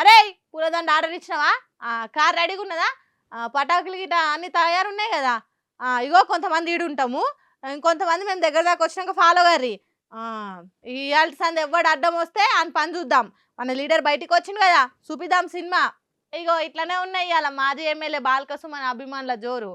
అరే పూలదండ ఆర్డర్ ఇచ్చినావా? కార్ రెడీగా ఉన్నదా? పటాకులు గిట అన్ని తయారున్నాయి కదా. ఇగో కొంతమంది ఈడు ఉంటాము, ఇంకొంతమంది మేము దగ్గర దాకా వచ్చినాక ఫాలో గారి. ఇవాళ సంది ఎవ్వడు అడ్డం వస్తే అని పని చూద్దాం. మన లీడర్ బయటికి వచ్చింది కదా, చూపిద్దాం సినిమా. ఇగో ఇట్లనే ఉన్నాయి ఇవాళ మాజీ ఎమ్మెల్యే బాలకసుమన్ అభిమానుల జోరు.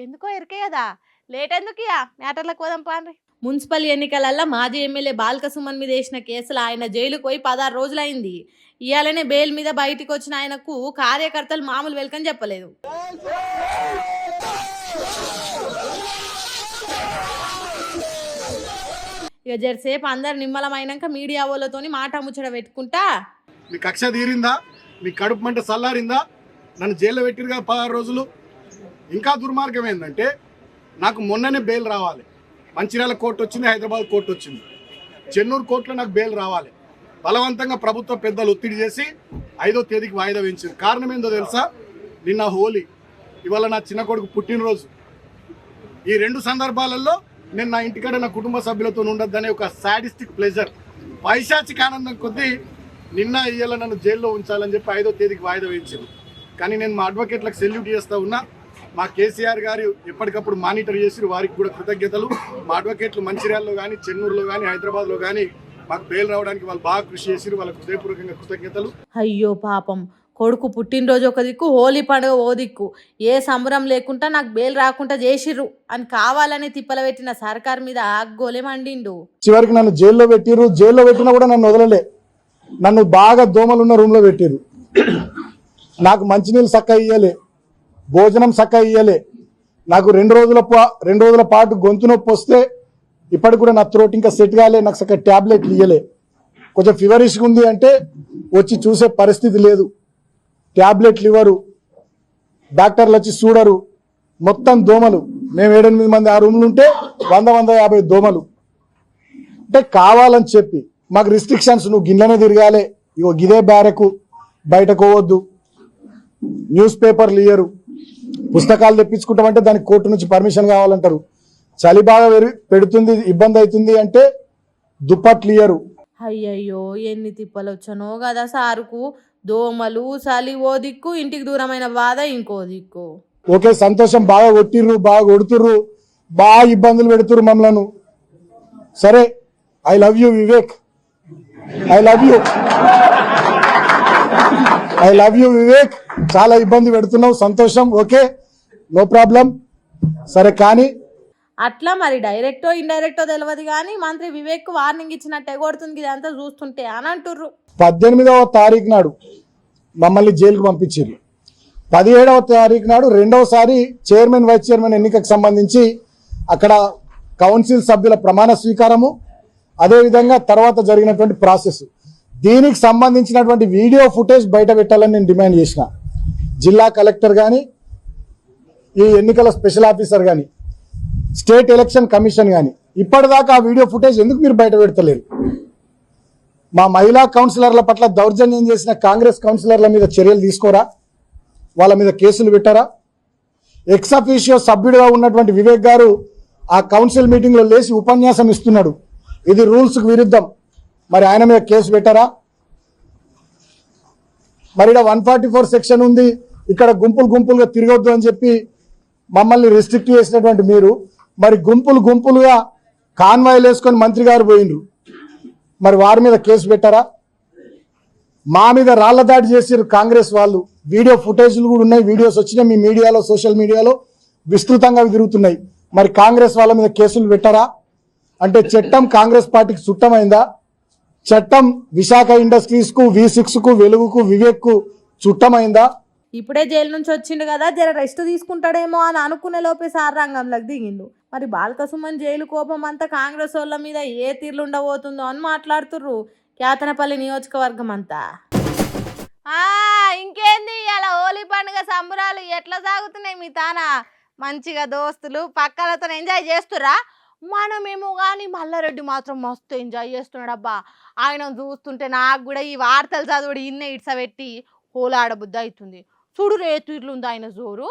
ఎందుకో ఎరికే కదా, లేట్ ఎందుకు ఇక మ్యాటర్లకు పోదాం పాండ్రి. మున్సిపల్ ఎన్నికలల్లో మాజీ ఎమ్మెల్యే బాలకసుమన్ మీద వేసిన కేసులు ఆయన జైలుకు పోయి 16 రోజులైంది. ఇవాళనే బెయిల్ మీద బయటికి వచ్చిన ఆయనకు కార్యకర్తలు మామూలు వెల్కమ్ చెప్పలేదు. ఇక జరసేపు అందరు నిమ్మలమైనాక మీడియా వాళ్ళతోని మాట ముచ్చట పెట్టుకుంటా, మీ కక్ష తీరిందా, మీ కడుపు మంట సల్లారిందా, నన్ను జైల్లో పెట్టిరుగా 16 రోజులు. ఇంకా దుర్మార్గం ఏంటంటే నాకు మొన్ననే బెయిల్ రావాలి. మంచిర్యాల కోర్టు వచ్చింది, హైదరాబాద్ కోర్టు వచ్చింది, చెన్నూరు కోర్టులో నాకు బెయిల్ రావాలి. బలవంతంగా ప్రభుత్వ పెద్దలు ఒత్తిడి చేసి 5వ తేదీకి వాయిదా వేయించారు. కారణం ఏందో తెలుసా? నిన్న హోలీ, ఇవాళ నా చిన్న కొడుకు పుట్టినరోజు. ఈ 2 సందర్భాలలో నేను నా ఇంటికాడ నా కుటుంబ సభ్యులతో ఉండొద్దనే ఒక సాడిస్టిక్ ప్లెజర్, పైశాచిక ఆనందం కొద్దీ నిన్న ఇవాళ నన్ను జైల్లో ఉంచాలని చెప్పి 5వ తేదీకి వాయిదా వేయించారు. కానీ నేను మా అడ్వకేట్లకు సెల్యూట్ చేస్తూ ఉన్నా. మా కేసీఆర్ గారు ఎప్పటికప్పుడు మానిటర్ చేసి వారికి కూడా కృతజ్ఞతలు. మా అడ్వకేట్లు మంచిర్యాలలో కానీ, చెన్నూరులో కానీ, హైదరాబాద్లో కానీ మాకు బెయిల్ రావడానికి వాళ్ళు బాగా కృషి చేసి వాళ్ళకు హృదయపూర్వకంగా కృతజ్ఞతలు. అయ్యో పాపం, కొడుకు పుట్టినరోజు ఒక దిక్కు, హోలీ పండుగ ఓ దిక్కు, ఏ సంబరం లేకుండా నాకు బెయిల్ రాకుండా చేసిర్రు అని కావాలని తిప్పల పెట్టిన సర్కార్ మీద ఆగ్గోలే మండిండు. చివరికి నన్ను జైల్లో పెట్టిర్రు. జైల్లో పెట్టినా కూడా నన్ను వదలలే. నన్ను బాగా దోమలున్న రూమ్లో పెట్టిర్రు. నాకు మంచినీళ్ళు చక్క ఇయ్యలే, భోజనం చక్క ఇయ్యలే. నాకు 2 రోజుల పాటు గొంతు నొప్పి వస్తే ఇప్పటికి కూడా నా త్రోట్ ఇంకా సెట్ కాలే. నాకు చక్క ట్యాబ్లెట్లు ఇయ్యలే. కొంచెం ఫీవరిష్గా ఉంది అంటే వచ్చి చూసే పరిస్థితి లేదు. ట్యాబ్లెట్లు ఇవ్వరు, డాక్టర్లు వచ్చి చూడరు. మొత్తం దోమలు. మేము 7-8 మంది ఆ రూమ్లు ఉంటే 100-150 దోమలు. అంటే కావాలని చెప్పి మాకు రిస్ట్రిక్షన్స్, నువ్వు గిన్నెనే తిరగాలి, ఇగో గిదే బ్యారకు, బయటకు పోవద్దు, న్యూస్ పేపర్లు ఇయ్యరు, పుస్తకాలు తెప్పించుకుంటామంటే దానికి కోర్టు నుంచి పర్మిషన్ కావాలంటారు. చలి బాగా పెడుతుంది, ఇబ్బంది అవుతుంది అంటే దుప్పట్లు ఇయ్యరు. అయ్యయ్యో ఎన్ని తిప్పలు వచ్చానో కదా సారుకు. దోమలు, చలి ఓ దిక్కు, ఇంటికి దూరమైన బాధ ఇంకో దిక్కు. ఓకే సంతోషం, బాగా కొట్టిర్రు, బాగా కొడుతుర్రు, బాగా ఇబ్బందులు పెడుతుర్రు మమ్మలను. సరే, I love you Vivek, I love you Vivek. చాలా ఇబ్బంది పెడుతున్నావు, సంతోషం, ఓకే, నో ప్రాబ్లం. సరే కానీ అట్లా మరి డైరెక్టో ఇండైరెక్టో తెలియదు కానీ మంత్రి వివేక్ వార్నింగ్ ఇచ్చినట్టే కొడుతుంది ఇదంతా చూస్తుంటే అని అంటుర్రు. 18వ తారీఖు నాడు మమ్మల్ని జైలుకు పంపించారు. 17వ తారీఖు నాడు రెండవసారి చైర్మన్ వైస్ చైర్మన్ ఎన్నికకు సంబంధించి అక్కడ కౌన్సిల్ సభ్యుల ప్రమాణ స్వీకారము, అదేవిధంగా తర్వాత జరిగినటువంటి ప్రాసెస్, దీనికి సంబంధించినటువంటి వీడియో ఫుటేజ్ బయట పెట్టాలని నేను డిమాండ్ చేసిన. జిల్లా కలెక్టర్ కానీ, ఈ ఎన్నికల స్పెషల్ ఆఫీసర్ కానీ, స్టేట్ ఎలక్షన్ కమిషన్ కానీ ఇప్పటిదాకా ఆ వీడియో ఫుటేజ్ ఎందుకు మీరు బయట పెడతలేరు? మా మహిళా కౌన్సిలర్ల పట్ల దౌర్జన్యం చేసిన కాంగ్రెస్ కౌన్సిలర్ల మీద చర్యలు తీసుకోరా? వాళ్ళ మీద కేసులు పెట్టారా? ఎక్స్ అఫీషియో సభ్యుడిగా ఉన్నటువంటి వివేక్ గారు ఆ కౌన్సిల్ మీటింగ్లో లేచి ఉపన్యాసం ఇస్తున్నాడు, ఇది రూల్స్కు విరుద్ధం. మరి ఆయన మీద కేసు పెట్టారా? మరి ఇక్కడ 144 సెక్షన్ ఉంది, ఇక్కడ గుంపులుగా తిరగొద్దు అని చెప్పి మమ్మల్ని రిస్ట్రిక్ట్ చేసినటువంటి మీరు మరి గుంపులుగా కాన్వాయిలు వేసుకొని మంత్రి గారు పోయిండ్రు, మరి వారి మీద కేసు పెట్టారా? మా మీద రాళ్ల దాడి చేసారు కాంగ్రెస్ వాళ్ళు. వీడియో ఫుటేజ్లు కూడా ఉన్నాయి, వీడియోస్ వచ్చినాయి మీ మీడియాలో, సోషల్ మీడియాలో విస్తృతంగా తిరుగుతున్నాయి. మరి కాంగ్రెస్ వాళ్ళ మీద కేసులు పెట్టారా? అంటే చట్టం కాంగ్రెస్ పార్టీకి చుట్టమైందా? చట్టం విశాఖ ఇండస్ట్రీస్ కు, V6 కు, వెలుగుకు, వివేక్ కు చుట్టమైందా? ఇప్పుడే జైలు నుంచి వచ్చిండు కదా, జర రెస్ట్ తీసుకుంటాడేమో అని అనుకునే లోపే సార్ రంగంలోకి దిగిండు. మరి బాలకసుమన్ జైలు కోపం అంతా కాంగ్రెస్ వాళ్ళ మీద ఏ తీర్లు ఉండబోతుందో అని మాట్లాడుతుర్రు కేతనపల్లి నియోజకవర్గం అంతా. ఇంకేంది ఇలా హోలీ పండుగ సంబరాలు ఎట్లా సాగుతున్నాయి మీ తాన? మంచిగా దోస్తులు పక్కలతో ఎంజాయ్ చేస్తురా? మనమేమో కానీ మల్లారెడ్డి మాత్రం మస్తు ఎంజాయ్ చేస్తున్నాడు అబ్బా. ఆయన చూస్తుంటే నాకు కూడా ఈ వార్తలు చదువుడు ఇన్నే ఇడ్సబెట్టి హోలీ ఆడబుద్ధి అవుతుంది. చూడు రేతు ఇట్లుంది ఆయన జోరు.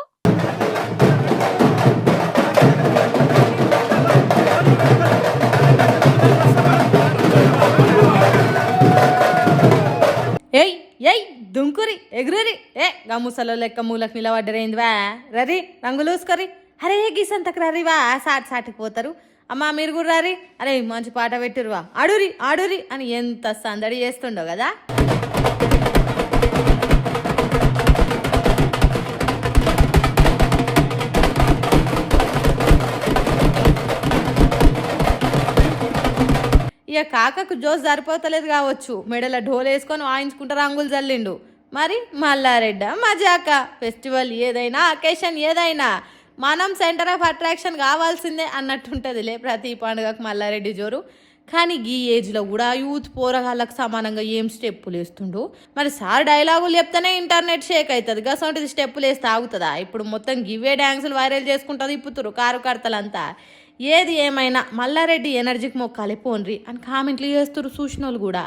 ఏయ్ ఏయ్ దుంకురి ఎగురురి గా ముసలో లెక్క మూలకు నిలబడ్డరేందివా రరి రంగులూసుకరి అరే గీసంతకు రరివా సాటికి పోతారు అమ్మా మీరు కూడా రారి అరే మంచి పాట పెట్టిరువా ఆడురి ఆడురి అని ఎంత సందడి చేస్తుండో కదా. ఇక కాకకు జోస్ సరిపోతలేదు కావచ్చు, మెడల ఢోలు వేసుకొని వాయించుకుంటూ రంగులు చల్లిండు. మరి మల్లారెడ్డ మజాక ఫెస్టివల్ ఏదైనా అకేషన్ ఏదైనా మనం సెంటర్ ఆఫ్ అట్రాక్షన్ కావాల్సిందే అన్నట్టుంటుందిలే ప్రతి పండుగకు మల్లారెడ్డి జోరు. కానీ ఈ ఏజ్లో కూడా యూత్ పోరగాళ్ళకు సమానంగా ఏం స్టెప్పులు వేస్తుండు. మరి సార్ డైలాగులు చెప్తేనే ఇంటర్నెట్ షేక్ అవుతుంది, గసంటిది స్టెప్పులు వేస్తే ఆగుతుందా? ఇప్పుడు మొత్తం గివే డ్యాన్సులు వైరల్ చేసుకుంటుంది ఇప్పుతురు కారు కడతలంతా. ఏది ఏమైనా మల్లారెడ్డి ఎనర్జీకి మొక్కాలి పోన్రి అని కామెంట్లు చేస్తున్నారు చూసిన వాళ్ళు కూడా.